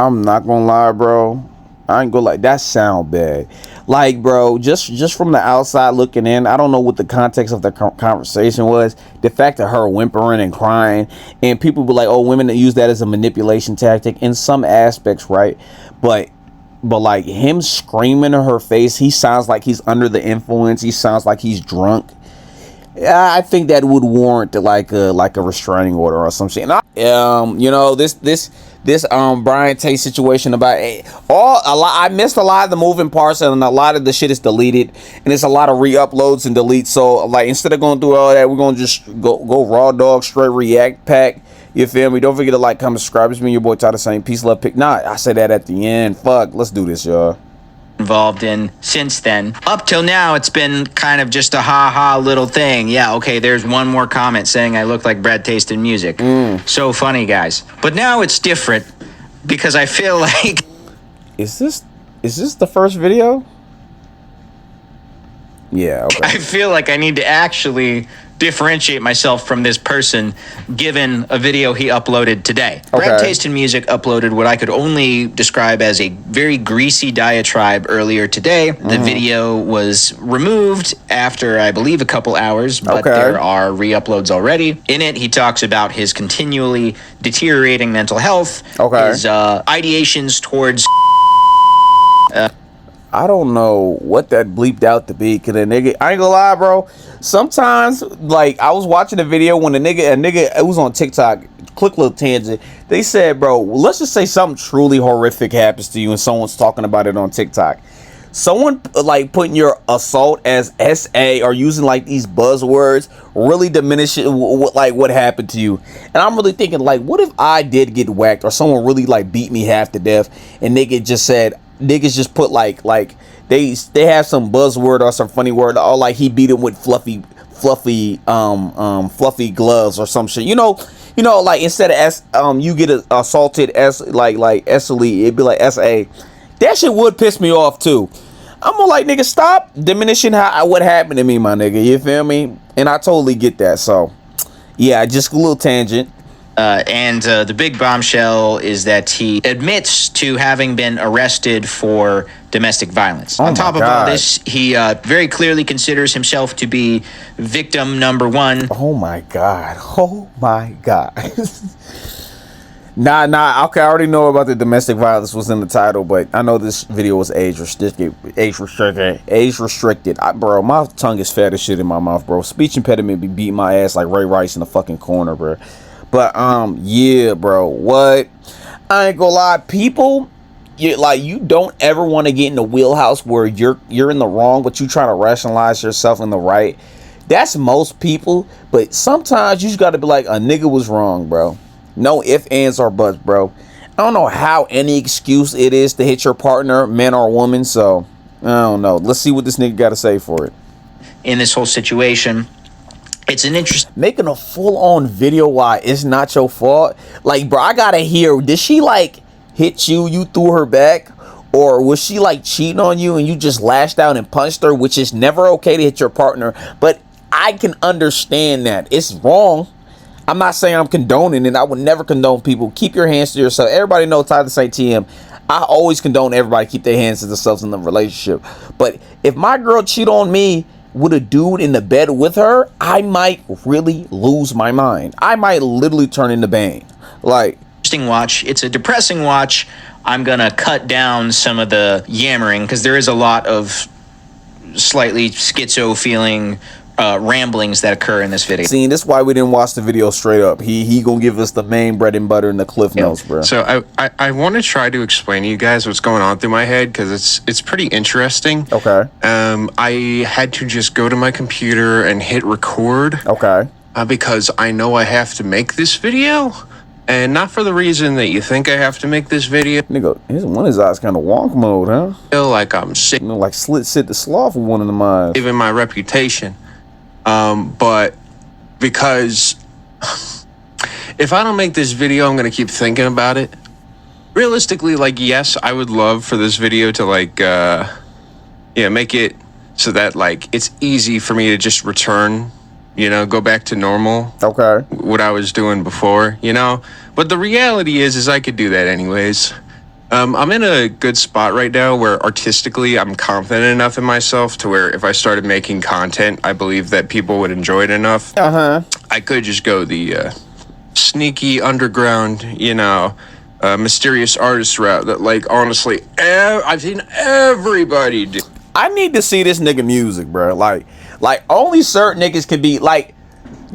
I'm not gonna lie, bro. I ain't gonna like that sound bad. Like, bro, just from the outside looking in, I don't know what the context of the conversation was. The fact of her whimpering and crying, and people be like, "Oh, women that use that as a manipulation tactic." In some aspects, right? But like him screaming in her face, he sounds like he's under the influence. He sounds like he's drunk. I think that would warrant like a restraining order or some shit. And you know, this Brian Tate situation about I missed a lot of the moving parts, and a lot of the shit is deleted, and it's a lot of re-uploads and deletes. So like, instead of going through all that, we're gonna just go raw dog straight react pack. You feel me? Don't forget to like, comment, subscribe. It's me, your boy Tyler, saying peace, love, pick. Nah, I said that at the end. Fuck, let's do this, y'all. Involved in since then. Up till now, it's been kind of just a ha-ha little thing. Yeah, okay, there's one more comment saying I look like Brad Taste in music. So funny, guys. But now it's different because I feel like... Is this the first video? Yeah, okay. I feel like I need to actually differentiate myself from this person given a video he uploaded today. Okay. Brad Taste in Music uploaded what I could only describe as a very greasy diatribe earlier today. The video was removed after, I believe, a couple hours, but there are re-uploads already. In it, he talks about his continually deteriorating mental health, his ideations towards... I don't know what that bleeped out to be, cause a nigga, I ain't gonna lie, bro. Sometimes, like, I was watching a video when a nigga, it was on TikTok, quick little tangent. They said, bro, let's just say something truly horrific happens to you and someone's talking about it on TikTok. Someone like putting your assault as SA or using like these buzzwords really diminishes what happened to you. And I'm really thinking, like, what if I did get whacked or someone really like beat me half to death and niggas just put like they have some buzzword or some funny word, or like he beat him with fluffy gloves or some shit. You know, like instead of you get assaulted as like SLE, it'd be like SA. That shit would piss me off too. I'm gonna like, nigga, stop diminishing what happened to me, my nigga. You feel me? And I totally get that. So yeah, just a little tangent. The big bombshell is that he admits to having been arrested for domestic violence. On top of all this, he very clearly considers himself to be victim number one. Oh my God. Oh my God. Nah. Okay, I already know about the domestic violence was in the title, but I know this video was age restricted. Bro, my tongue is fat as shit in my mouth, bro. Speech impediment be beating my ass like Ray Rice in the fucking corner, bro. But yeah, bro, what? I ain't gonna lie, people, you don't ever want to get in the wheelhouse where you're in the wrong, but you try to rationalize yourself in the right. That's most people, but sometimes you just gotta be like, a nigga was wrong, bro. No ifs, ands, or buts, bro. I don't know how any excuse it is to hit your partner, man or woman, so I don't know. Let's see what this nigga gotta say for it. In this whole situation, it's an interest. Making a full-on video why it's not your fault. Like, bro, I gotta hear, did she like hit you threw her back? Or was she like cheating on you and you just lashed out and punched her, which is never okay to hit your partner. But I can understand that. It's wrong. I'm not saying I'm condoning it. I would never condone people. Keep your hands to yourself. Everybody knows Tyler St. TM. I always condone everybody keep their hands to themselves in the relationship. But if my girl cheat on me with a dude in the bed with her, I might really lose my mind. I might literally turn into Bane. Like, interesting watch. It's a depressing watch. I'm gonna cut down some of the yammering because there is a lot of slightly schizo feeling ramblings that occur in this video. See, that's why we didn't watch the video straight up. He gonna give us the main bread and butter and the cliff notes, bro. So I want to try to explain to you guys what's going on through my head because it's pretty interesting. Okay. I had to just go to my computer and hit record. Okay. Because I know I have to make this video, and not for the reason that you think I have to make this video. Nigga, one of his eyes kind of wonk mode, huh? I feel like I'm sick. You know, like sit the sloth with one of them eyes. Even my reputation. But because if I don't make this video, I'm going to keep thinking about it. Realistically, like, yes, I would love for this video to, like, make it so that, like, it's easy for me to just return, go back to normal. Okay. What I was doing before, But the reality is I could do that anyways. I'm in a good spot right now where artistically I'm confident enough in myself to where if I started making content, I believe that people would enjoy it enough. I could just go the sneaky underground, mysterious artist route that, like, honestly, I've seen everybody do. I need to see this nigga music, bro. Like only certain niggas can be like.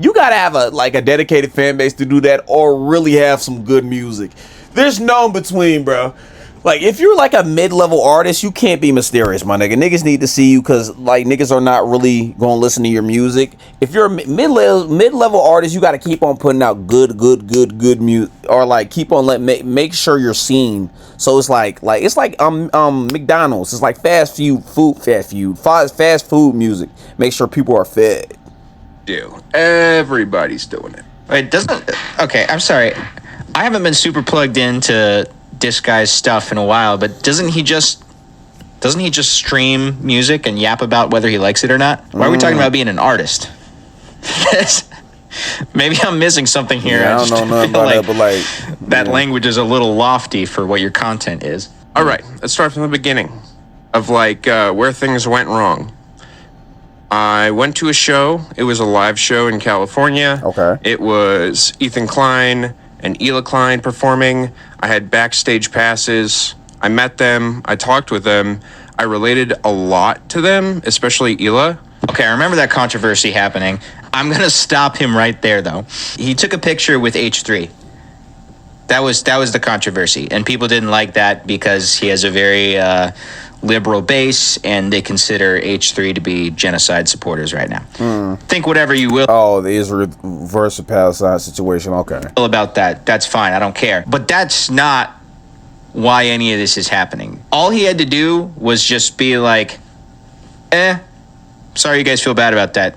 You gotta have a dedicated fan base to do that, or really have some good music. There's no in between, bro. Like, if you're like a mid-level artist, you can't be mysterious, my nigga. Niggas need to see you because, like, niggas are not really gonna listen to your music. If you're a mid-level artist, you gotta keep on putting out good music, or like keep on make sure you're seen. So it's like McDonald's. It's like fast food music. Make sure people are fed. Everybody's doing it. Wait, okay, I'm sorry. I haven't been super plugged into this guy's stuff in a while, but doesn't he just stream music and yap about whether he likes it or not? Why are we talking about being an artist? Maybe I'm missing something here. Yeah, I don't know nothing about that, but like that language is a little lofty for what your content is. All right, let's start from the beginning of where things went wrong. I went to a show. It was a live show in California. Okay. It was Ethan Klein and Hila Klein performing. I had backstage passes. I met them. I talked with them. I related a lot to them, especially Hila. Okay, I remember that controversy happening. I'm going to stop him right there, though. He took a picture with H3. That was the controversy, and people didn't like that because he has a very liberal base, and they consider H3 to be genocide supporters right now. Think whatever you will. Oh, the Israel versus Palestine situation. Okay. About that. That's fine. I don't care. But that's not why any of this is happening. All he had to do was just be like, sorry you guys feel bad about that.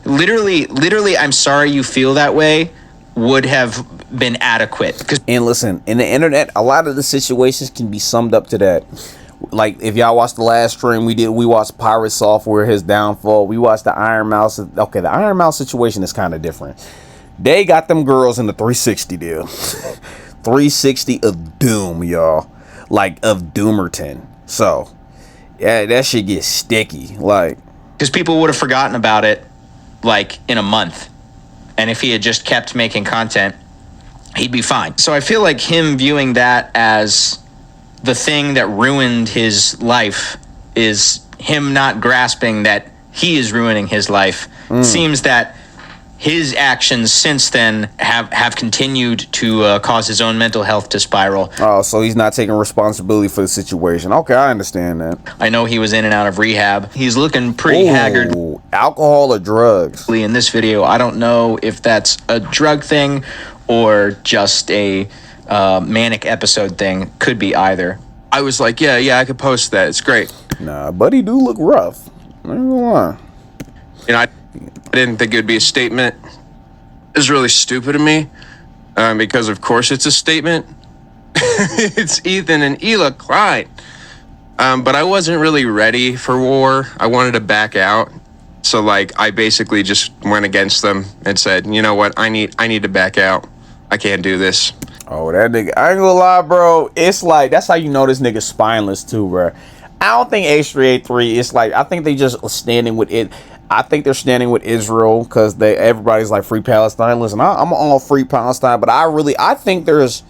Literally, I'm sorry you feel that way would have been adequate. And listen, in the internet, a lot of the situations can be summed up to that. Like, if y'all watched the last stream we watched Pirate Software, his downfall. We watched the Iron Mouse. Okay, the Iron Mouse situation is kind of different. They got them girls in the 360 deal. 360 of doom, y'all. Like, of Doomerton. So, yeah, that shit gets sticky. Like, because people would have forgotten about it, like, in a month. And if he had just kept making content, he'd be fine. So I feel like him viewing that as the thing that ruined his life is him not grasping that he is ruining his life. Seems that his actions since then have continued to cause his own mental health to spiral. Oh, so he's not taking responsibility for the situation. Okay, I understand that. I know he was in and out of rehab. He's looking pretty haggard. Alcohol or drugs? In this video, I don't know if that's a drug thing or just a manic episode thing. Could be either. I was like, yeah, I could post that. It's great. Nah, but he do look rough. I ain't gonna lie. I didn't think it would be a statement. It's really stupid of me because, of course, it's a statement. It's Ethan and Hila Klein. But I wasn't really ready for war. I wanted to back out. So, like, I basically just went against them and said, you know what? I need to back out. I can't do this. Oh, that nigga. I ain't gonna lie, bro. It's like, that's how you know this nigga's spineless, too, bro. I don't think H383, it's like, I think they just standing with it. I think they're standing with Israel because everybody's like free Palestine. Listen, I'm all free Palestine, but I think there's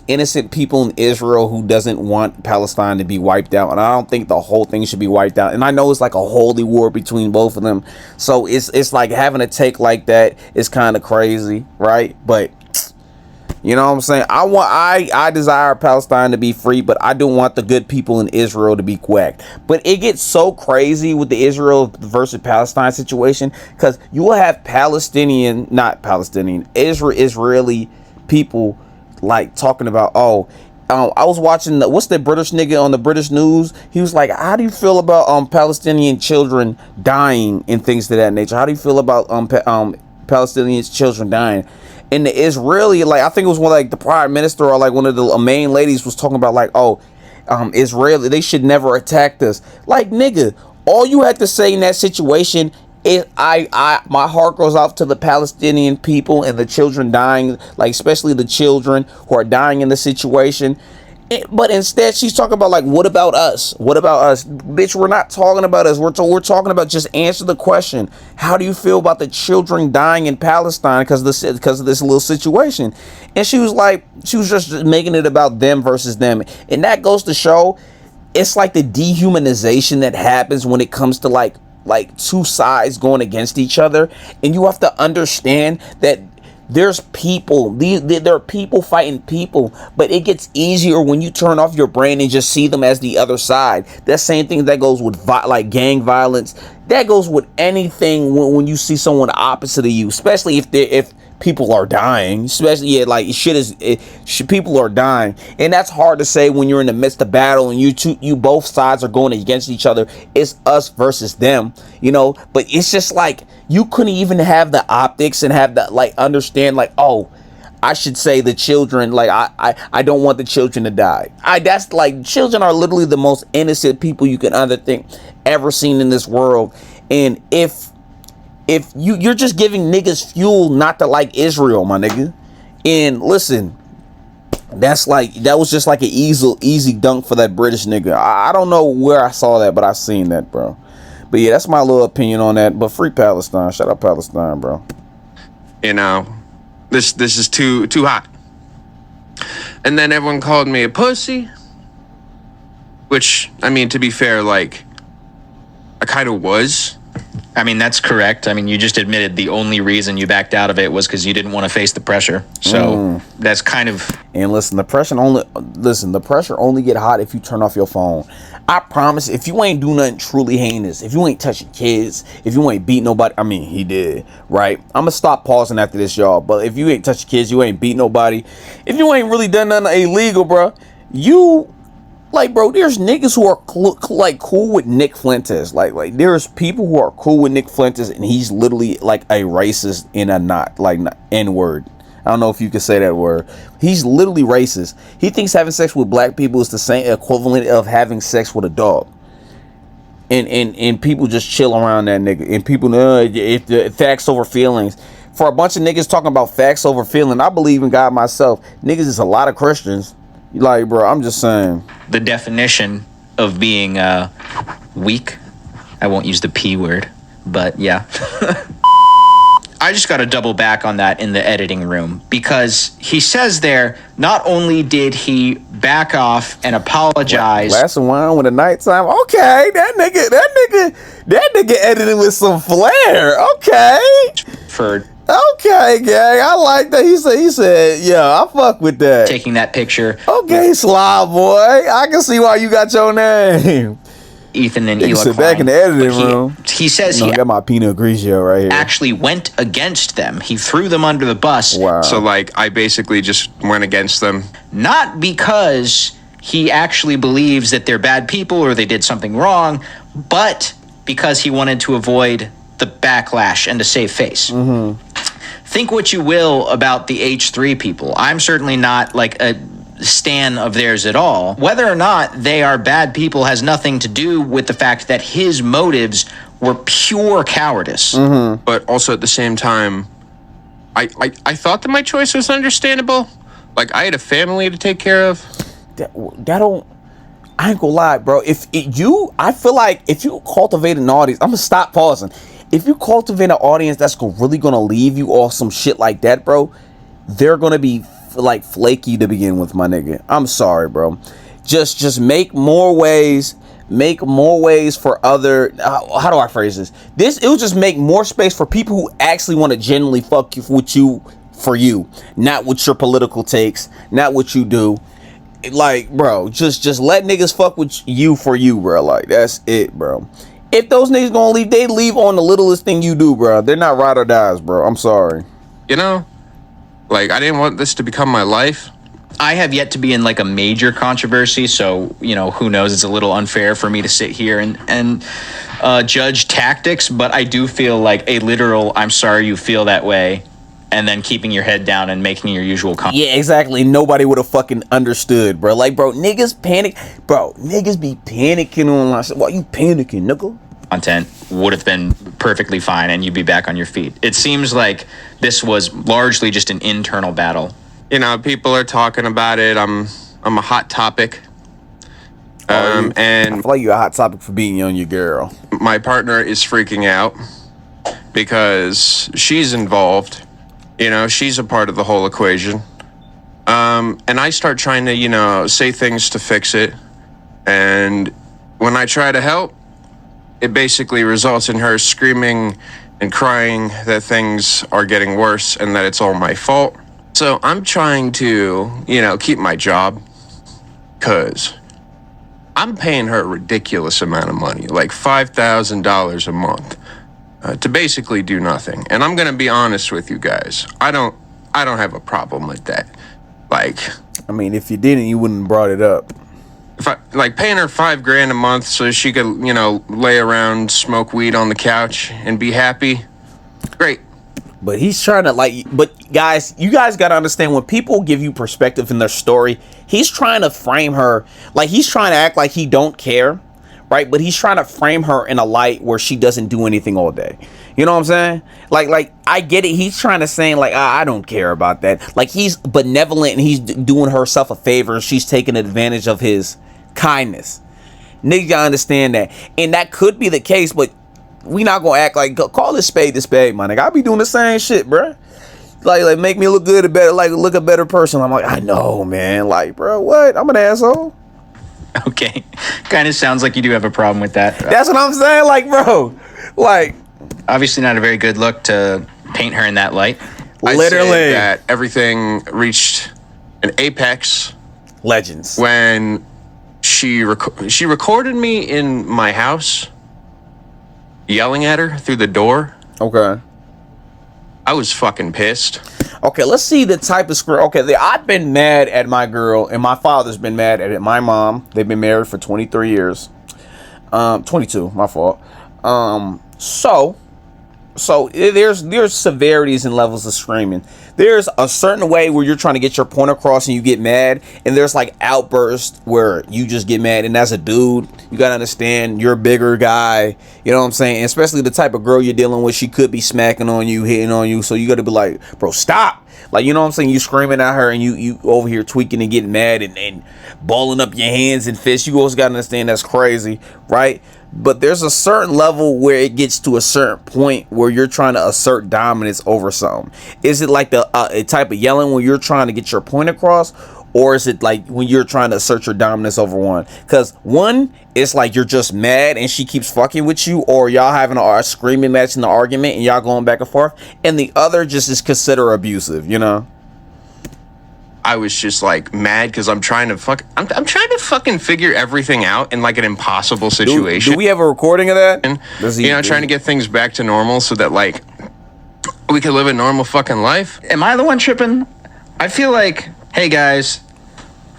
innocent people in Israel who doesn't want Palestine to be wiped out, and I don't think the whole thing should be wiped out. And I know it's like a holy war between both of them, so it's like having a take like that is kind of crazy, right? But you know what I'm saying? I desire Palestine to be free, but I don't want the good people in Israel to be whacked. But it gets so crazy with the Israel versus Palestine situation because you will have Israeli people like talking about, I was watching what's the British nigga on the British news? He was like, how do you feel about Palestinian children dying and things of that nature? How do you feel about Palestinian children dying? And the Israeli, like, I think it was one like the prime minister or like one of the main ladies was talking about like, Israeli, they should never attack us. Like, nigga, all you had to say in that situation is my heart goes out to the Palestinian people and the children dying, like especially the children who are dying in the situation. But instead, she's talking about like, what about us? What about us, bitch? We're not talking about us. We're talking about, just answer the question. How do you feel about the children dying in Palestine because of this little situation? And she was just making it about them versus them, and that goes to show it's like the dehumanization that happens when it comes to like two sides going against each other, and you have to understand that there's people, there are people fighting people, but it gets easier when you turn off your brain and just see them as the other side. That same thing that goes with like gang violence. That goes with anything when you see someone opposite of you, especially if people are dying, especially people are dying, and that's hard to say when you're in the midst of battle and you both sides are going against each other. It's us versus them, but it's just like you couldn't even have the optics and have that like understand like, oh, I should say the children, like I don't want the children to die. That's like, children are literally the most innocent people you can ever seen in this world. And if you're just giving niggas fuel not to like Israel, my nigga. And listen, that was just like an easy dunk for that British nigga. I don't know where I saw that, but I seen that, bro. But yeah, that's my little opinion on that. But free Palestine. Shout out Palestine, bro. This is too hot. And then everyone called me a pussy. Which, I mean, to be fair, like, I kind of was. I mean, that's correct. I mean, you just admitted the only reason you backed out of it was because you didn't want to face the pressure. So that's kind of... And listen, the pressure only get hot if you turn off your phone. I promise, if you ain't do nothing truly heinous, if you ain't touching kids, if you ain't beat nobody, I mean, he did, right? I'm gonna stop pausing after this, y'all. But if you ain't touching kids, you ain't beat nobody, if you ain't really done nothing illegal, bro, like, bro, there's niggas who are cool with Nick Fuentes. Like there's people who are cool with Nick Fuentes, and he's literally like a racist in a N-word. I don't know if you can say that word. He's literally racist. He thinks having sex with black people is the same equivalent of having sex with a dog. And people just chill around that nigga. And people if the facts over feelings. For a bunch of niggas talking about facts over feeling, I believe in God myself. Niggas is a lot of Christians. Like, bro, I'm just saying. The definition of being weak. I won't use the P word, but yeah. I just got to double back on that in the editing room, because he says there, not only did he back off and apologize. Glass of wine with a nighttime. Okay, that nigga edited with some flair. Okay. Okay, gang. I like that. He said, yeah, I fuck with that. Taking that picture. Okay, Slob boy. I can see why you got your name. Ethan and Eli sit back in the editing room. He says he got my Pinot Grigio right here. Actually went against them. He threw them under the bus. Wow. So, like, I basically just went against them. Not because he actually believes that they're bad people or they did something wrong, but because he wanted to avoid the backlash and to save face. Mm-hmm. Think what you will about the H3 people. I'm certainly not like a stan of theirs at all. Whether or not they are bad people has nothing to do with the fact that his motives were pure cowardice. Mm-hmm. But also at the same time, I thought that my choice was understandable. Like, I had a family to take care of. I ain't gonna lie, bro. I feel like if you cultivate an audience, I'm gonna stop pausing. If you cultivate an audience that's really gonna leave you off some shit like that, bro, they're gonna be like flaky to begin with, my nigga. I'm sorry, bro. Just make more ways. Make more ways for other. How do I phrase this? It will just make more space for people who actually want to genuinely fuck with you for you, not with your political takes, not what you do. Like, bro, just let niggas fuck with you for you, bro. Like, that's it, bro. If those niggas gonna leave, they leave on the littlest thing you do, bro. They're not ride or dies, bro. I'm sorry. Like, I didn't want this to become my life. I have yet to be in like a major controversy, so who knows? It's a little unfair for me to sit here and judge tactics, but I do feel like a literal "I'm sorry you feel that way," and then keeping your head down and making your usual comment. Yeah, exactly. Nobody would have fucking understood, bro. Like, bro, niggas panic, bro. Niggas be panicking online. Why you panicking, nigga? Content would have been perfectly fine, and you'd be back on your feet. It seems like this was largely just an internal battle. People are talking about it. I'm I'm a hot topic. And I feel like you're a hot topic for being on your girl. My partner is freaking out because she's involved. You know, she's a part of the whole equation. And I start trying to, you know, say things to fix it. And when I try to help, it basically results in her screaming and crying that things are getting worse and that it's all my fault. So I'm trying to, you know, keep my job, because I'm paying her a ridiculous amount of money, like $5,000 a month, to basically do nothing. And I'm gonna be honest with you guys. I don't have a problem with that. Like, I mean, if you didn't, you wouldn't have brought it up. if I like paying her $5,000 a month so she could, you know, lay around, smoke weed on the couch and be happy, great. But he's trying to but guys, you guys got to understand, when people give you perspective in their story, he's trying to frame her, like he's trying to act like he don't care, right? But he's trying to frame her in a light where she doesn't do anything all day. You know what I'm saying? Like I get it. He's trying to say like, I don't care about that. Like he's benevolent and he's doing herself a favor. She's taking advantage of his kindness. Niggas gotta understand that. And that could be the case, but we not gonna act like, call this spade, my nigga. I be doing the same shit, bruh. Like make me look good, better, like look a better person. I'm like, I know, man. Like, bro, what? I'm an asshole. Okay, kind of sounds like you do have a problem with that. That's what I'm saying. Like, bro, like, obviously not a very good look to paint her in that light. Literally, I'd say that everything reached an apex. Legends. When she recorded me in my house, yelling at her through the door. Okay. I was fucking pissed. Okay, let's see the type of screw. Okay, I've been mad at my girl, and my father's been mad at it. My mom, they've been married for 23 years. 22, my fault. So there's severities and levels of screaming. There's a certain way where you're trying to get your point across and you get mad, and there's like outbursts where you just get mad. And as a dude, you gotta understand, you're a bigger guy, you know what I'm saying? And especially the type of girl you're dealing with, she could be smacking on you, hitting on you, so you gotta be like, bro, stop. Like, you know what I'm saying? You screaming at her and you over here tweaking and getting mad and balling up your hands and fists. You also gotta understand that's crazy, right? But there's a certain level where it gets to a certain point where you're trying to assert dominance over something. Is it like the a type of yelling when you're trying to get your point across, or is it like when you're trying to assert your dominance over one? Because one, it's like you're just mad and she keeps fucking with you, or y'all having a screaming match in the argument and y'all going back and forth, and the other just is considered abusive, you know? I was just like mad because I'm trying to fucking figure everything out in like an impossible situation. Do we have a recording of that? Trying to get things back to normal so that like we can live a normal fucking life. Am I the one tripping? I feel like, hey guys,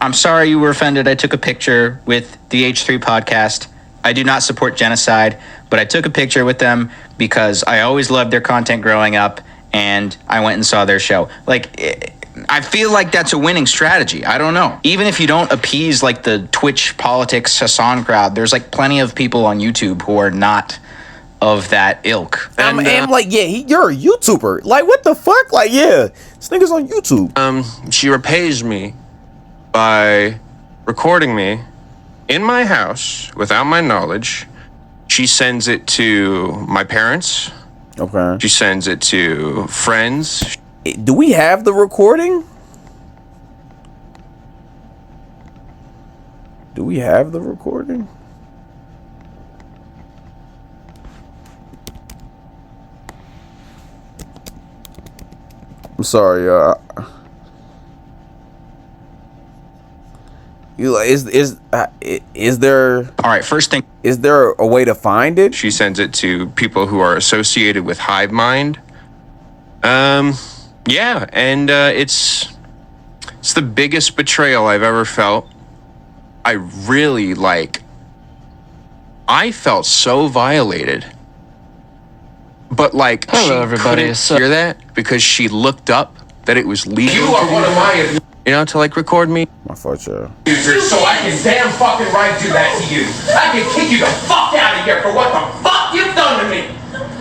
I'm sorry you were offended. I took a picture with the H3 podcast. I do not support genocide, but I took a picture with them because I always loved their content growing up, and I went and saw their show. Like, I feel like that's a winning strategy. I don't know. Even if you don't appease like the Twitch politics Hassan crowd, there's like plenty of people on YouTube who are not of that ilk. And I'm like, yeah, you're a YouTuber. Like, what the fuck? Like, yeah, this nigga's on YouTube. She repays me by recording me in my house without my knowledge. She sends it to my parents. Okay. She sends it to friends. Do we have the recording? Do we have the recording? I'm sorry, is there? All right, first thing. Is there a way to find it? She sends it to people who are associated with Hive Mind. Yeah, and it's the biggest betrayal I've ever felt. I really I felt so violated. But like, hello everybody. Hear that because she looked up that it was legal. You are one of my, to like record me. My fault, yeah. So I can damn fucking right do that to you. I can kick you the fuck out of here for what the fuck you've done to me.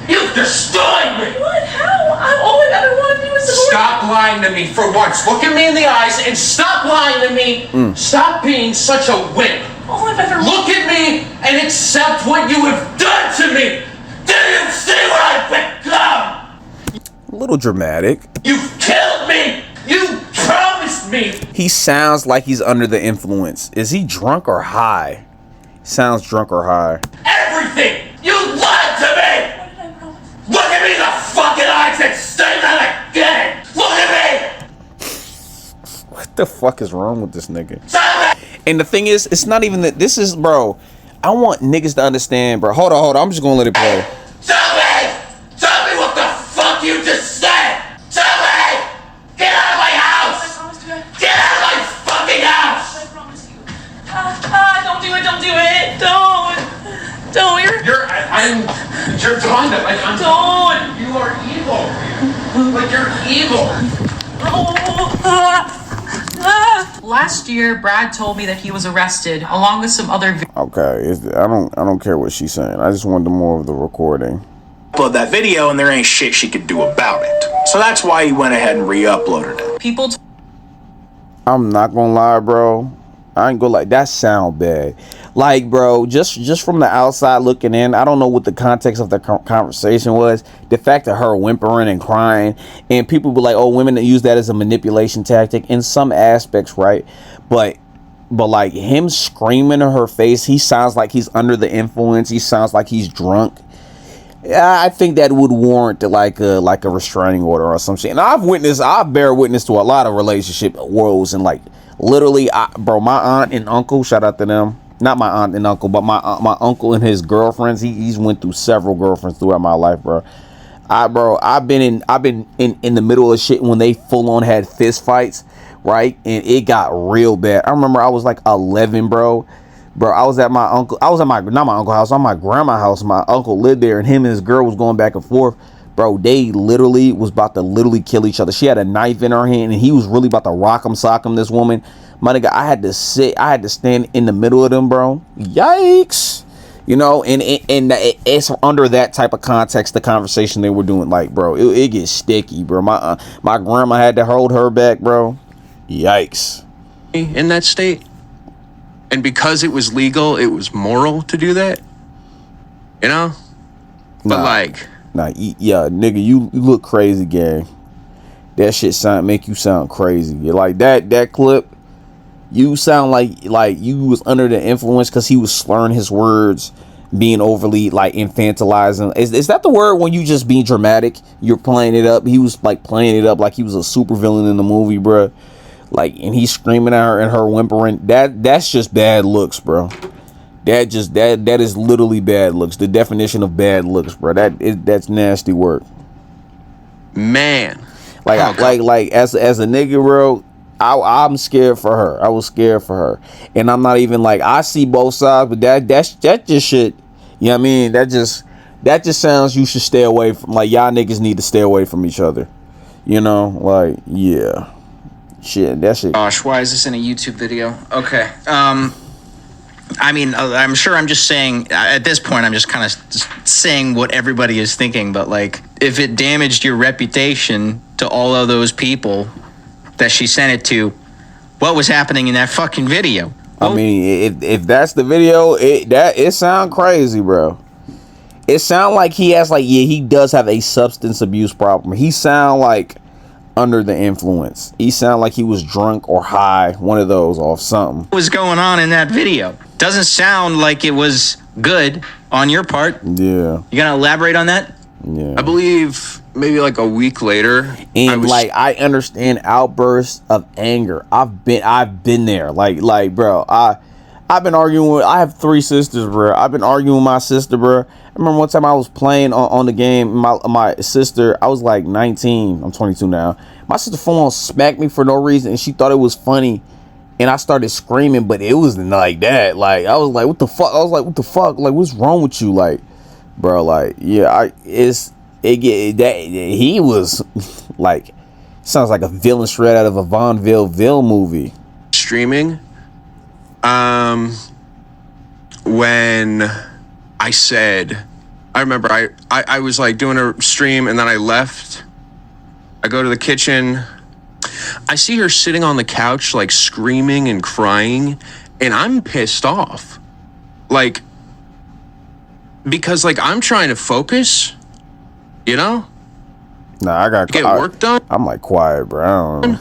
You've destroyed me. What? How? All I've ever wanted to do is Stop lying to me for once. Look at me in the eyes and stop lying to me. Stop being such a wimp. Look at me and accept what you have done to me. Do you see what I've become? A little dramatic. You've killed me. You promised me. He sounds like he's under the influence. Is he drunk or high? Sounds drunk or high. Everything. You lied to me. Look at me in the fucking eyes and say that again. Look at me. What the fuck is wrong with this nigga? And the thing is, it's not even that. This is, bro, I want niggas to understand, bro. Hold on. I'm just gonna let it play. Tell me what the fuck you just said. Tell me. Get out of my house. Get out of my fucking house. I promise you. Don't do it. Don't do it. Don't. You're Donda. Don't. You are evil. Like you're evil. Last year, Brad told me that he was arrested along with some other. Okay, I don't care what she's saying. I just wanted more of the recording. Upload that video and there ain't shit she could do about it. So that's why he went ahead and re-uploaded it. People. I'm not gonna lie, bro. I ain't gonna lie. That sound bad. Like, bro, just from the outside looking in, I don't know what the context of the conversation was. The fact of her whimpering and crying, and people be like, "Oh, women that use that as a manipulation tactic." In some aspects, right? But like him screaming in her face, he sounds like he's under the influence. He sounds like he's drunk. I think that would warrant like a restraining order or some shit. And I bear witness to a lot of relationship woes, and like literally, bro, my aunt and uncle, shout out to them. Not my aunt and uncle, but my uncle and his girlfriends. He's went through several girlfriends throughout my life, bro. I've been in the middle of shit when they full on had fist fights, right? And it got real bad. I remember I was like 11, bro. I was at my not my uncle's house, on my grandma's house. My uncle lived there, and him and his girl was going back and forth. Bro, they literally was about to kill each other. She had a knife in her hand, and he was really about to rock him, sock him, this woman. My nigga, I had to stand in the middle of them, bro. Yikes. You know, and it's under that type of context, the conversation they were doing. Like, bro, it gets sticky, bro. My grandma had to hold her back, bro. Yikes. In that state. And because it was legal, it was moral to do that. You know? But yeah, nigga, you look crazy, gang. That shit make you sound crazy. Like that clip, you sound like you was under the influence because he was slurring his words, being overly like infantilizing. Is that the word when you just being dramatic? You're playing it up. He was like playing it up like he was a supervillain in the movie, bro. Like, and he's screaming at her and her whimpering. That's just bad looks, bro. That is literally bad looks. The definition of bad looks, bro. That's nasty work. Man, like as a nigga, bro. I'm scared for her. I was scared for her, and I'm not even like, I see both sides, but that just shit. You know what I mean? That just sounds you should stay away from. Like, y'all niggas need to stay away from each other. You know, like, yeah. Shit, that shit. Gosh, why is this in a YouTube video? Okay. I mean, I'm sure I'm just saying, at this point, I'm just kind of saying what everybody is thinking, but like, if it damaged your reputation to all of those people that she sent it to, what was happening in that fucking video? I mean, if that's the video, it sound crazy, bro. It sound like he has he does have a substance abuse problem. He sound like under the influence. He sound like he was drunk or high, one of those, off something. What was going on in that video? Doesn't sound like it was good on your part. Yeah. You gonna elaborate on that? Yeah. I believe maybe like a week later. And I understand outbursts of anger. I've been there. Like, bro, I've been arguing with, I have 3 sisters, bro. I've been arguing with my sister, bro. I remember one time I was playing on the game. My sister, I was like 19. I'm 22 now. My sister full on smacked me for no reason, and she thought it was funny. And I started screaming, but it wasn't like that. Like, I was like, what the fuck? I was like, what the fuck? Like, what's wrong with you? Like, bro, like, yeah, he was like, sounds like a villain straight out of a Vaudeville movie. Streaming. When I said, I remember I was like doing a stream and then I left I go to the kitchen. I see her sitting on the couch, like screaming and crying, and I'm pissed off. Like, because like I'm trying to focus, you know? Nah, I got get work done. I'm like quiet, bro. I don't know.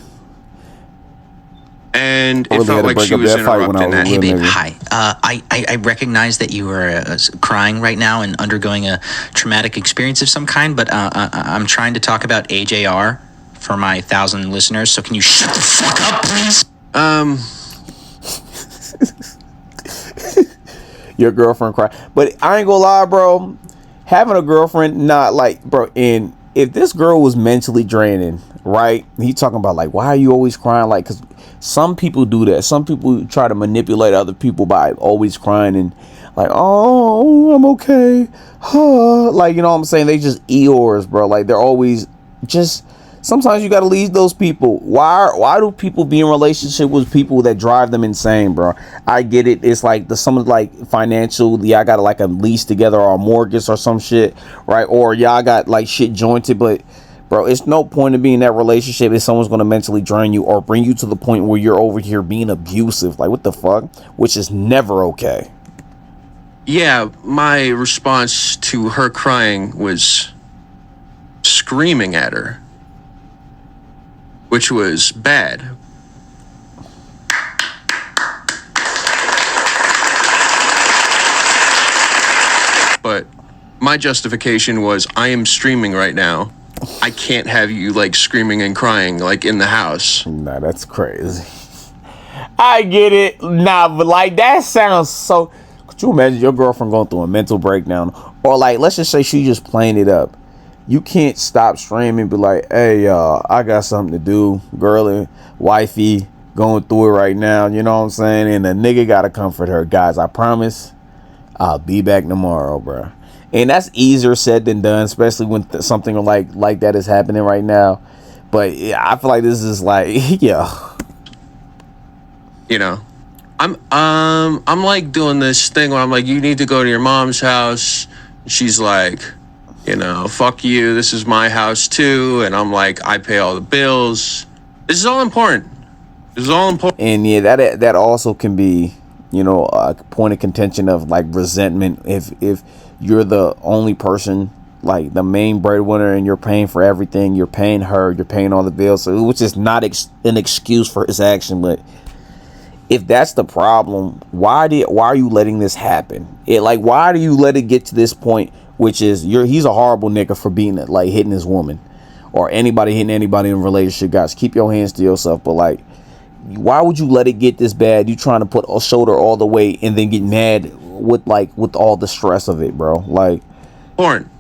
And it felt like she was interrupting that. Hey, babe, hi. I recognize that you are crying right now and undergoing a traumatic experience of some kind, but I'm trying to talk about AJR for my 1,000 listeners, so can you shut the fuck up, please? Your girlfriend cry. But I ain't gonna lie, bro. Having a girlfriend, not like, bro, and if this girl was mentally draining, right? He talking about like, why are you always crying? Like, because some people do that. Some people try to manipulate other people by always crying and like, oh, I'm okay. Like, you know what I'm saying? They just Eeyores, bro. Like, they're always just, sometimes you got to leave those people. Why do people be in relationship with people that drive them insane, bro? I get it. It's like some like financial, y'all got like a lease together or a mortgage or some shit, right? Or y'all got like shit jointed, but bro, it's no point in being in that relationship if someone's going to mentally drain you or bring you to the point where you're over here being abusive. Like, what the fuck? Which is never okay. Yeah, my response to her crying was screaming at her, which was bad. But my justification was, I am streaming right now. I can't have you like screaming and crying like in the house. Nah, that's crazy. I get it. Nah, but like that sounds so. Could you imagine your girlfriend going through a mental breakdown? Or like, let's just say she just playing it up. You can't stop streaming, be like, hey, I got something to do. Girlie, wifey, going through it right now. You know what I'm saying? And the nigga got to comfort her. Guys, I promise I'll be back tomorrow, bro. And that's easier said than done, especially when something like that is happening right now. But yeah, I feel like this is like, yeah. You know, I'm like doing this thing where I'm like, you need to go to your mom's house. She's like, you know, fuck you. This is my house too. And I'm like, I pay all the bills. This is all important. This is all important. And yeah, that also can be, you know, a point of contention of like resentment if you're the only person, like the main breadwinner, and you're paying for everything. You're paying her, you're paying all the bills, so, which is not an excuse for his action. But if that's the problem, why are you letting this happen? Why do you let it get to this point, which is he's a horrible nigga for being like hitting his woman or anybody hitting anybody in a relationship. Guys, keep your hands to yourself. But like, why would you let it get this bad? You trying to put a shoulder all the way and then get mad with all the stress of it, bro. Like, important.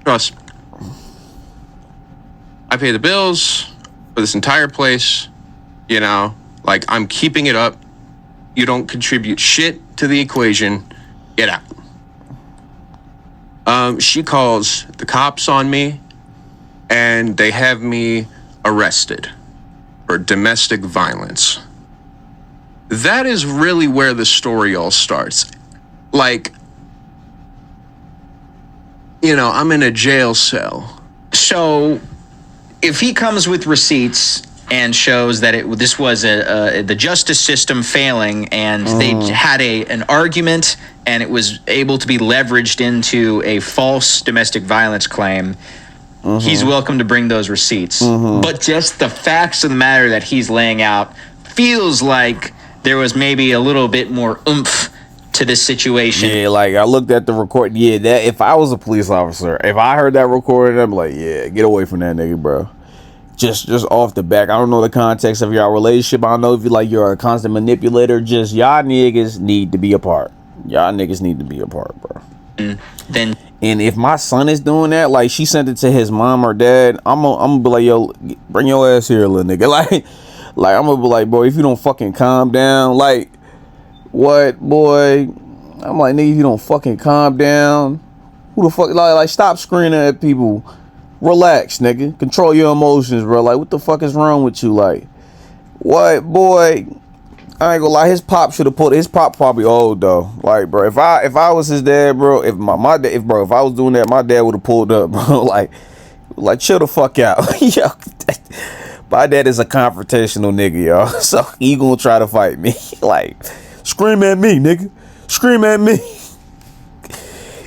Trust me. I pay the bills for this entire place. You know, like, I'm keeping it up. You don't contribute shit to the equation. Get out. She calls the cops on me, and they have me arrested for domestic violence. That is really where the story all starts. Like, you know, I'm in a jail cell. So if he comes with receipts and shows that this was the justice system failing, and they had an argument, and it was able to be leveraged into a false domestic violence claim, he's welcome to bring those receipts. But just the facts of the matter that he's laying out feels like there was maybe a little bit more oomph to this situation. Yeah, like I looked at the record. Yeah, that if I was a police officer, if I heard that recording, I'm like, yeah, get away from that nigga, bro. Just off the back. I don't know the context of y'all relationship. I don't know if you're a constant manipulator. Just y'all niggas need to be apart. Y'all niggas need to be apart, bro. Then, and if my son is doing that, like she sent it to his mom or dad, I'm gonna be like, yo, bring your ass here, little nigga. Like I'm gonna be like, boy, if you don't fucking calm down, like, what, boy? I'm like, nigga, if you don't fucking calm down, who the fuck? Like stop screaming at people. Relax, nigga. Control your emotions, bro. Like, what the fuck is wrong with you? Like, what, boy? I ain't gonna lie. His pop should have pulled. His pop probably old though. Like, bro, if I was his dad, bro, if I was doing that, my dad would have pulled up, bro. Like chill the fuck out. Yo, My dad is a confrontational nigga, y'all. So he gonna try to fight me. Like, scream at me, nigga. Scream at me.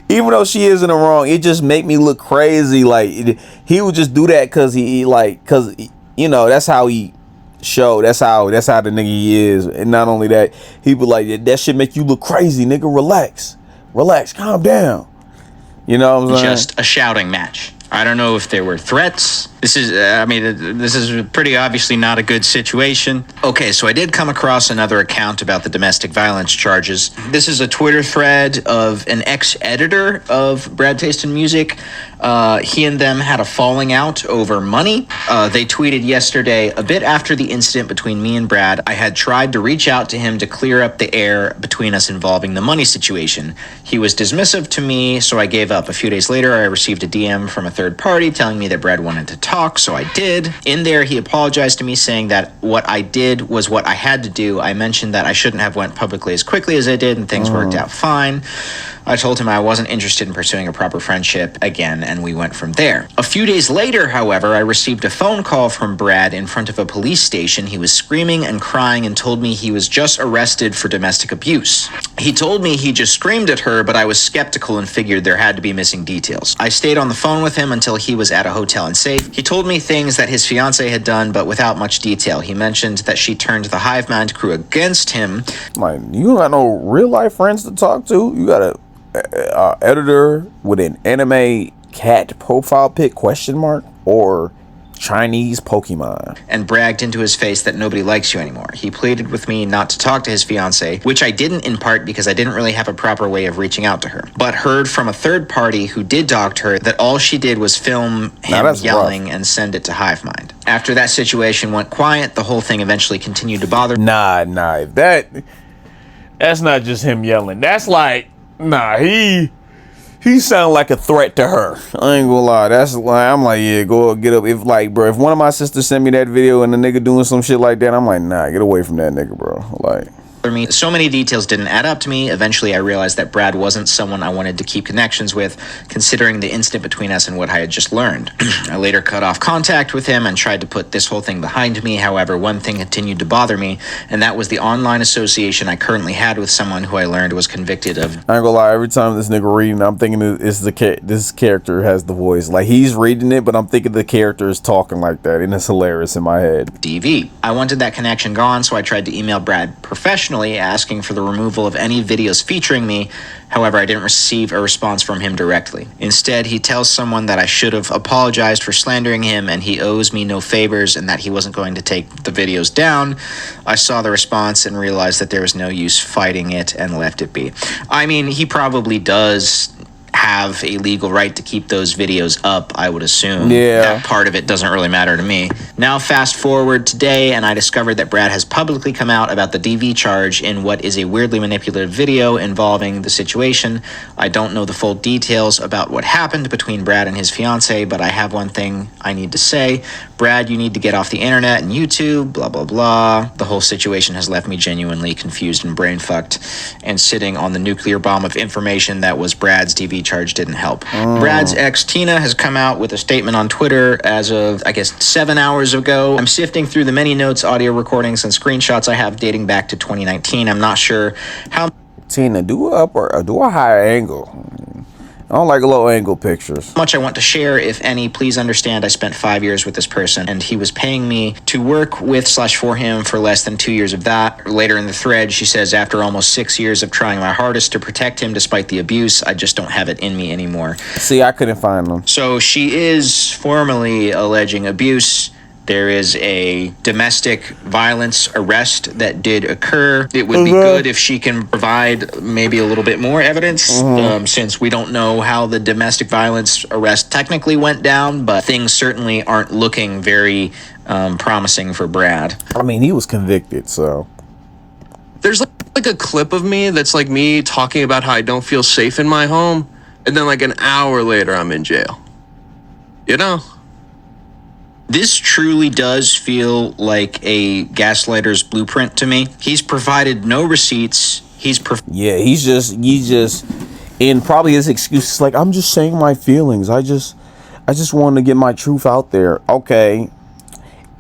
Even though she is in the wrong, it just make me look crazy. Like, he would just do that cause you know, that's how he show. That's how the nigga he is. And not only that, he would like, that shit make you look crazy, nigga. Relax, calm down. You know what I'm saying? Just a shouting match. I don't know if there were threats. This is pretty obviously not a good situation. Okay, so I did come across another account about the domestic violence charges. This is a Twitter thread of an ex-editor of Brad Taste in Music. He and them had a falling out over money. They tweeted yesterday, a bit after the incident between me and Brad, I had tried to reach out to him to clear up the air between us involving the money situation. He was dismissive to me, so I gave up. A few days later, I received a DM from a third party telling me that Brad wanted to talk, so I did. In there, he apologized to me, saying that what I did was what I had to do. I mentioned that I shouldn't have went publicly as quickly as I did, and things worked out fine. I told him I wasn't interested in pursuing a proper friendship again, and we went from there. A few days later, however, I received a phone call from Brad in front of a police station. He was screaming and crying and told me he was just arrested for domestic abuse. He told me he just screamed at her, but I was skeptical and figured there had to be missing details. I stayed on the phone with him until he was at a hotel and safe. He told me things that his fiancée had done, but without much detail. He mentioned that she turned the Hive Mind crew against him. Like, you don't got no real life friends to talk to. You got a editor with an anime cat profile pic ? Or Chinese Pokemon. And bragged into his face that nobody likes you anymore. He pleaded with me not to talk to his fiancée, which I didn't, in part because I didn't really have a proper way of reaching out to her. But heard from a third party who did talk to her that all she did was film him yelling and send it to Hive Mind. After that situation went quiet, the whole thing eventually continued to bother. Nah, that's not just him yelling. That's like, he sound like a threat to her. I ain't gonna lie. That's why I'm like, yeah, go get up. If like, bro, if one of my sisters send me that video and the nigga doing some shit like that, I'm like, nah, get away from that nigga, bro. Like, me. So many details didn't add up to me. Eventually, I realized that Brad wasn't someone I wanted to keep connections with, considering the incident between us and what I had just learned. I later cut off contact with him and tried to put this whole thing behind me. However, one thing continued to bother me, and that was the online association I currently had with someone who I learned was convicted of. I ain't gonna lie, every time this nigga reading, I'm thinking this character has the voice. Like, he's reading it, but I'm thinking the character is talking like that, and it's hilarious in my head. DV. I wanted that connection gone, so I tried to email Brad professionally, asking for the removal of any videos featuring me. However, I didn't receive a response from him directly. Instead, he tells someone that I should have apologized for slandering him and he owes me no favors and that he wasn't going to take the videos down. I saw the response and realized that there was no use fighting it and left it be. I mean, he probably does have a legal right to keep those videos up, I would assume. Yeah. That part of it doesn't really matter to me. Now fast forward today, and I discovered that Brad has publicly come out about the DV charge in what is a weirdly manipulative video involving the situation. I don't know the full details about what happened between Brad and his fiancée, but I have one thing I need to say. Brad, you need to get off the internet and YouTube, blah, blah, blah. The whole situation has left me genuinely confused and brain-fucked, and sitting on the nuclear bomb of information that was Brad's DV charge didn't help. Brad's ex, Tina, has come out with a statement on Twitter as of, I guess, 7 hours ago. I'm sifting through the many notes, audio recordings, and screenshots I have dating back to 2019. I'm not sure how... Tina, do a higher angle. I don't like low angle pictures. Much I want to share, if any. Please understand I spent 5 years with this person and he was paying me to work with/for him for less than 2 years of that. Later in the thread, she says, after almost 6 years of trying my hardest to protect him despite the abuse, I just don't have it in me anymore. See, I couldn't find them. So she is formally alleging abuse. There is a domestic violence arrest that did occur. It would be good if she can provide maybe a little bit more evidence, since we don't know how the domestic violence arrest technically went down, but things certainly aren't looking very promising for Brad. I mean, he was convicted, so... There's like a clip of me that's like me talking about how I don't feel safe in my home, and then like an hour later I'm in jail. You know? This truly does feel like a gaslighter's blueprint to me. He's provided no receipts. He's just and probably his excuse is like, I'm just saying my feelings. I just wanted to get my truth out there. Okay.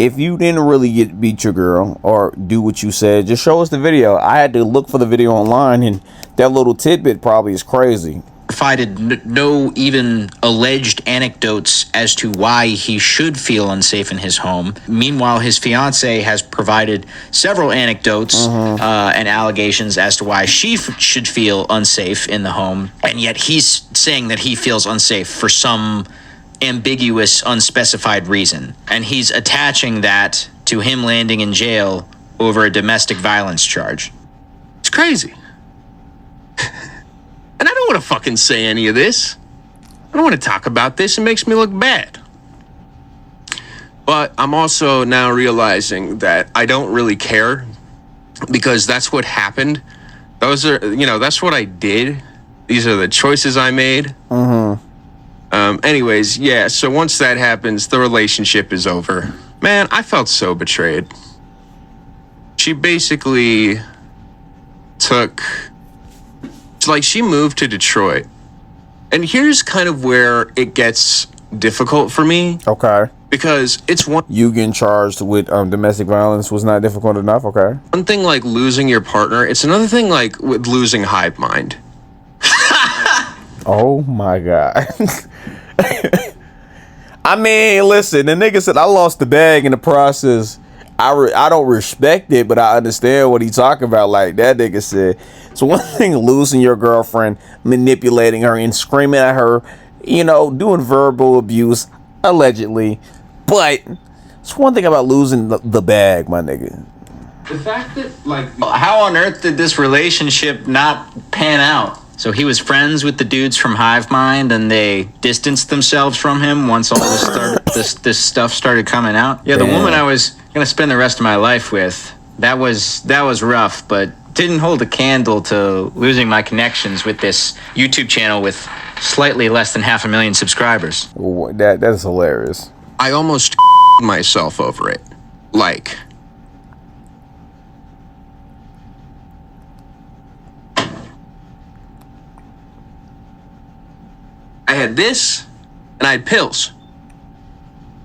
if you didn't really beat your girl or do what you said, just show us the video. I had to look for the video online, and that little tidbit probably is crazy. Provided no even alleged anecdotes as to why he should feel unsafe in his home. Meanwhile, his fiance has provided several anecdotes and allegations as to why she should feel unsafe in the home, and yet he's saying that he feels unsafe for some ambiguous, unspecified reason. And he's attaching that to him landing in jail over a domestic violence charge. It's crazy. And I don't want to fucking say any of this. I don't want to talk about this. It makes me look bad. But I'm also now realizing that I don't really care, because that's what happened. Those are, that's what I did. These are the choices I made. Anyways, yeah, so once that happens, the relationship is over. Man, I felt so betrayed. She basically she moved to Detroit. And here's kind of where it gets difficult for me. Okay. Because it's you getting charged with domestic violence was not difficult enough. Okay. One thing like losing your partner. It's another thing like with losing hive mind. Oh my God. I mean, listen, the nigga said I lost the bag in the process. I don't respect it, but I understand what he's talking about. Like that nigga said, it's one thing losing your girlfriend, manipulating her and screaming at her, doing verbal abuse, allegedly. But it's one thing about losing the bag, my nigga. The fact that, how on earth did this relationship not pan out? So he was friends with the dudes from Hive Mind, and they distanced themselves from him once all this stuff started coming out. Yeah, the woman I was gonna spend the rest of my life with, that was rough, but didn't hold a candle to losing my connections with this YouTube channel with slightly less than 500,000 subscribers. That's hilarious. I almost myself over it. I had this, and I had pills.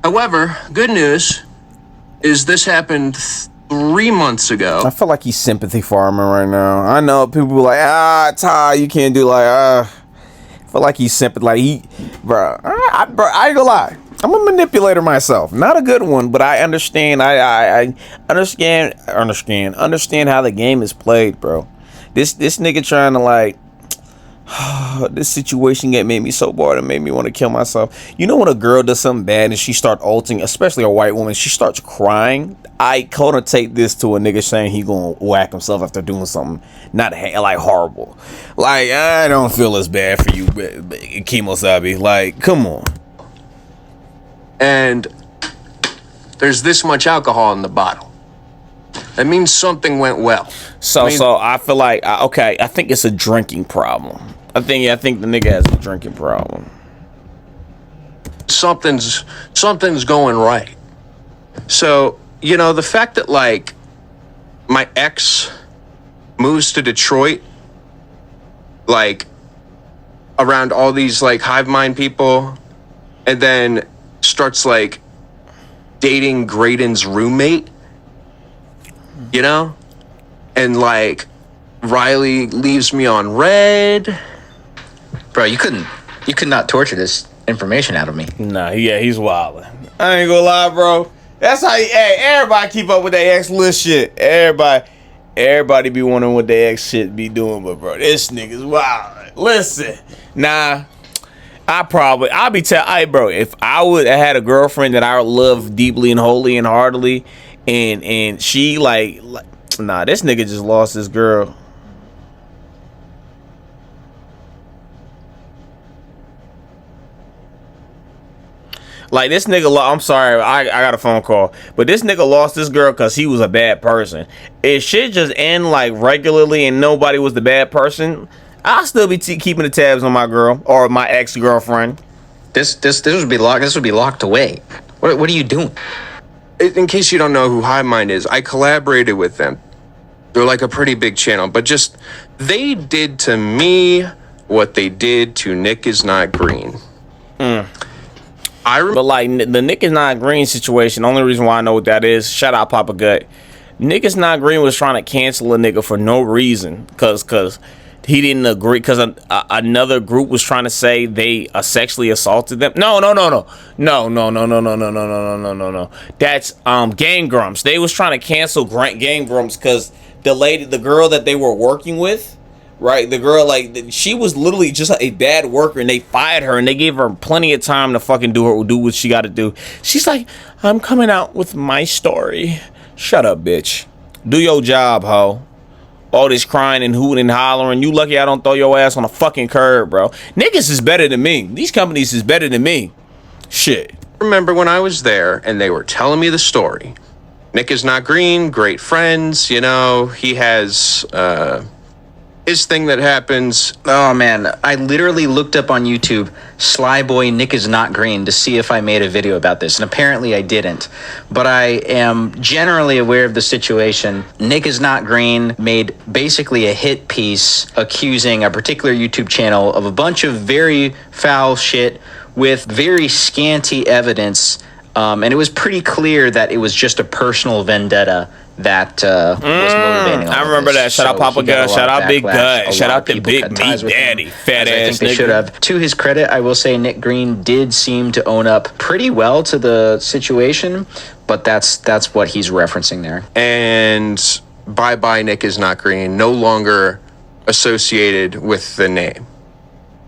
However, good news is this happened 3 months ago. I feel like he's sympathy farming right now. I know people are like, Ty, you can't do I feel like he's sympathy. Bro, I ain't gonna lie. I'm a manipulator myself. Not a good one, but I understand. I understand how the game is played, bro. This nigga trying to this situation made me so bored and made me want to kill myself. You know when a girl does something bad and she starts ulting, especially a white woman, she starts crying. I connotate this to a nigga saying he gonna whack himself after doing something not horrible. I don't feel as bad for you, Kemosabe. Come on. And there's this much alcohol in the bottle. That means something went well. So I feel like I think it's a drinking problem. I think the nigga has a drinking problem. Something's going right. So, the fact that my ex moves to Detroit around all these hive mind people, and then starts dating Graydon's roommate, and Riley leaves me on red. Bro, you could not torture this information out of me. Nah, yeah, he's wildin'. I ain't gonna lie, bro. That's how everybody keep up with their ex list shit. Everybody be wondering what their ex shit be doing, but bro, this nigga's wild. Listen, nah, bro, if I would have had a girlfriend that I loved deeply and wholly and heartily, and she nah, this nigga just lost his girl. This nigga, I'm sorry, I got a phone call, but this nigga lost this girl because he was a bad person. If shit just end regularly and nobody was the bad person, I'll still be keeping the tabs on my girl or my ex-girlfriend. This would be locked. This would be locked away. What are you doing? In case you don't know who Hive Mind is, I collaborated with them. They're a pretty big channel, but they did to me what they did to Nick is Not Green. But like the Nick is Not Green situation, the only reason why I know what that is, shout out Papa Gut. Nick is Not Green was trying to cancel a nigga for no reason, cause he didn't agree, cause another group was trying to say they sexually assaulted them. No. That's Game Grumps. They was trying to cancel Game Grumps cause the girl that they were working with. Right, the girl, like, she was literally just a bad worker, and they fired her, and they gave her plenty of time to fucking do what she got to do. She's like, I'm coming out with my story. Shut up, bitch. Do your job, ho. All this crying and hooting and hollering. You lucky I don't throw your ass on a fucking curb, bro. Niggas is better than me. These companies is better than me. Shit. Remember when I was there and they were telling me the story. Nick is Not Green, great friends, you know, he has, his thing that happens. Oh man, I literally looked up on YouTube Sly Boy Nick is Not Green to see if I made a video about this, and apparently I didn't. But I am generally aware of the situation. Nick is Not Green made basically a hit piece accusing a particular YouTube channel of a bunch of very foul shit with very scanty evidence, and it was pretty clear that it was just a personal vendetta that was motivating all I remember this. that. Shout out Papa Gut. Shout out Big Gut. Shout out the Big Meat Daddy. Fat ass I think they nigga. should have. To his credit, I will say Nick Green did seem to own up pretty well to the situation, but that's what he's referencing there. And bye-bye Nick is Not Green, no longer associated with the name.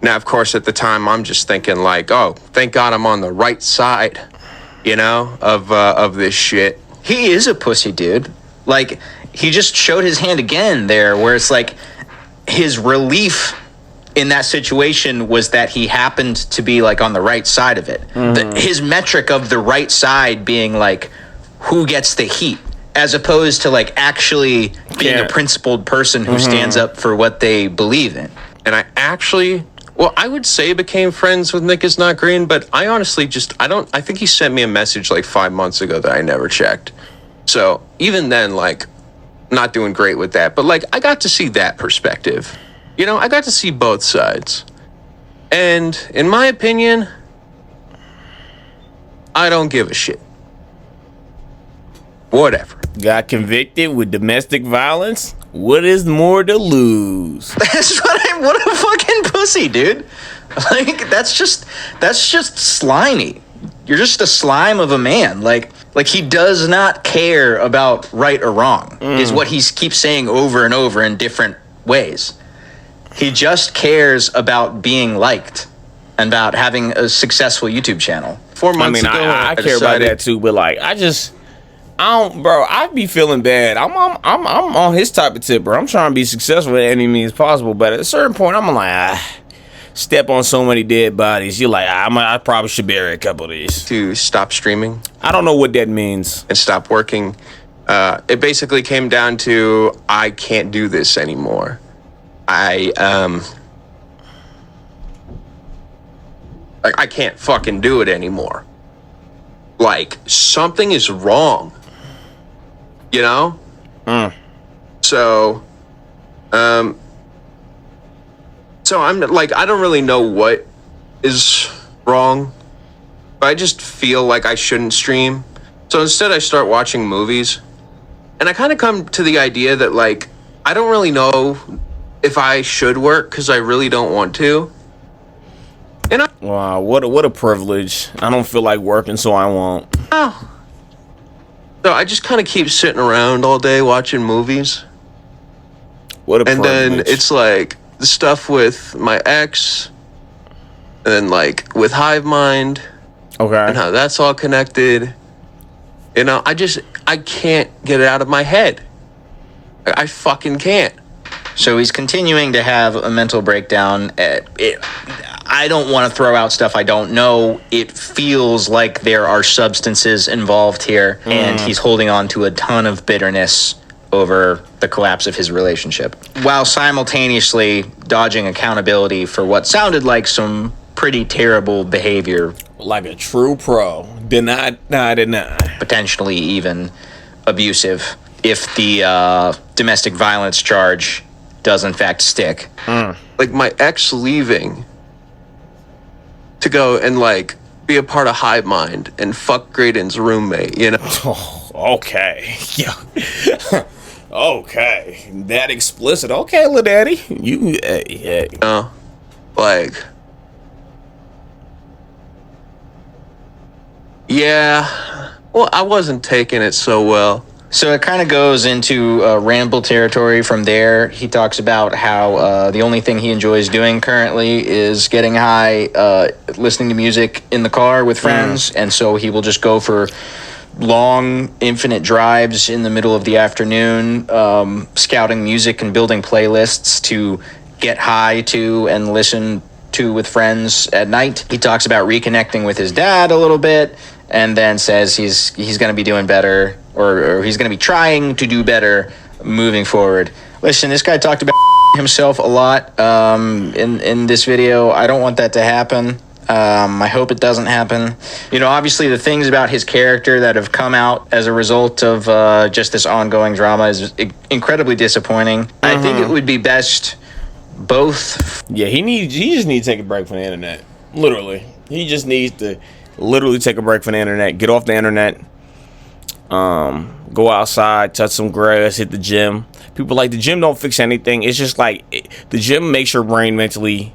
Now, of course, at the time, I'm just thinking like, oh, thank God I'm on the right side, you know, of this shit. He is a pussy, dude. Like, he just showed his hand again there, where it's like his relief in that situation was that he happened to be like on the right side of it. His metric of the right side being like who gets the heat, as opposed to like actually being a principled person who stands up for what they believe in. And I actually, well, I would say became friends with Nick is Not Green, but I honestly I think he sent me a message like 5 months ago that I never checked. So even then, like, not doing great with that. But like, I got to see that perspective. You know, I got to see both sides. And in my opinion, I don't give a shit. Whatever. Got convicted with domestic violence? What is more to lose? That's what a fucking pussy, dude. Like, that's just slimy. You're just a slime of a man. Like he does not care about right or wrong, is what he keeps saying over and over in different ways. He just cares about being liked and about having a successful YouTube channel. 4 months ago, I care about that too, but like, I don't, bro. I be feeling bad. I'm on his type of tip, bro. I'm trying to be successful at any means possible, but at a certain point, I'm like, step on so many dead bodies. You're like, I probably should bury a couple of these. To stop streaming. I don't know what that means. And stop working. It basically came down to, I can't do this anymore. I can't fucking do it anymore. Like, something is wrong. You know? So I'm like, I don't really know what is wrong, but I just feel like I shouldn't stream. So instead I start watching movies, and I kind of come to the idea that like, I don't really know if I should work because I really don't want to. And Wow, what a privilege. I don't feel like working, so I won't. So I just kind of keep sitting around all day watching movies. What a And privilege. then it's like the stuff with my ex, and then like with Hive Mind, and okay. how that's all connected. You know, I can't get it out of my head. I fucking can't. So he's continuing to have a mental breakdown. I don't want to throw out stuff I don't know. It feels like there are substances involved here, and he's holding on to a ton of bitterness over the collapse of his relationship, while simultaneously dodging accountability for what sounded like some pretty terrible behavior, Like a true pro. Deny. potentially even abusive, if the domestic violence charge does in fact stick. Like my ex leaving to go and like be a part of Hive Mind and fuck Graydon's roommate, you know? Oh, okay. Yeah. Okay. That explicit. Okay, little daddy. You, hey. Like, yeah. Well, I wasn't taking it so well. So it kind of goes into ramble territory from there. He talks about how the only thing he enjoys doing currently is getting high, listening to music in the car with friends, and so he will just go for long, infinite drives in the middle of the afternoon, scouting music and building playlists to get high to and listen to with friends at night. He talks about reconnecting with his dad a little bit, and then says he's going to be doing better, or he's going to be trying to do better moving forward. Listen, this guy talked about himself a lot in this video. I don't want that to happen. I hope it doesn't happen. You know, obviously the things about his character that have come out as a result of just this ongoing drama is incredibly disappointing. I think it would be best both. Yeah, he just needs to take a break from the internet. Literally. He just needs to literally take a break from the internet. Get off the internet. Go outside, touch some grass, hit the gym. People like the gym don't fix anything. It's just like the gym makes your brain mentally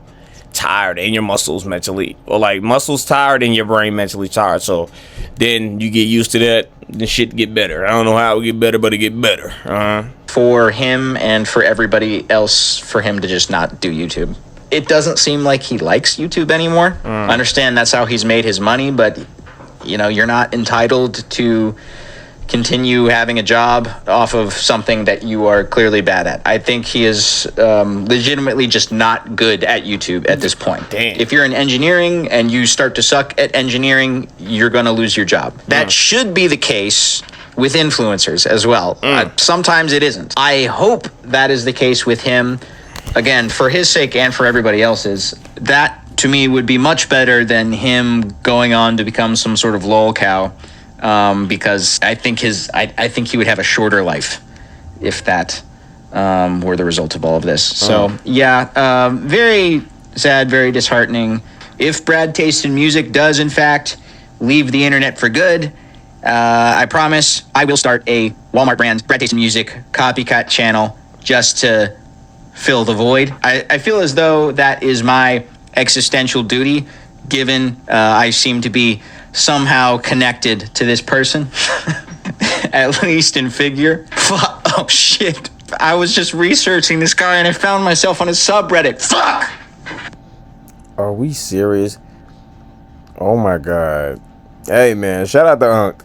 tired and your muscles mentally, or like muscles tired and your brain mentally tired. So then you get used to that, then shit get better. I don't know how it get better, but it get better. For him and for everybody else, for him to just not do YouTube. It doesn't seem like he likes YouTube anymore. I understand that's how he's made his money, but you know, you're not entitled to continue having a job off of something that you are clearly bad at. I think he is legitimately just not good at YouTube at this point. Damn. If you're in engineering and you start to suck at engineering, you're going to lose your job. That should be the case with influencers as well. Sometimes it isn't. I hope that is the case with him. Again, for his sake and for everybody else's, that to me would be much better than him going on to become some sort of lol cow. Because I think he would have a shorter life if that were the result of all of this. So yeah, very sad, very disheartening. If Brad Taste in Music does in fact leave the internet for good, I promise I will start a Walmart brand Brad Taste in Music copycat channel just to fill the void. I feel as though that is my existential duty, given I seem to be somehow connected to this person, at least in figure. Oh shit, I was just researching this guy and I found myself on his subreddit. Fuck! Are we serious? Oh my god. Hey man, shout out to Unc.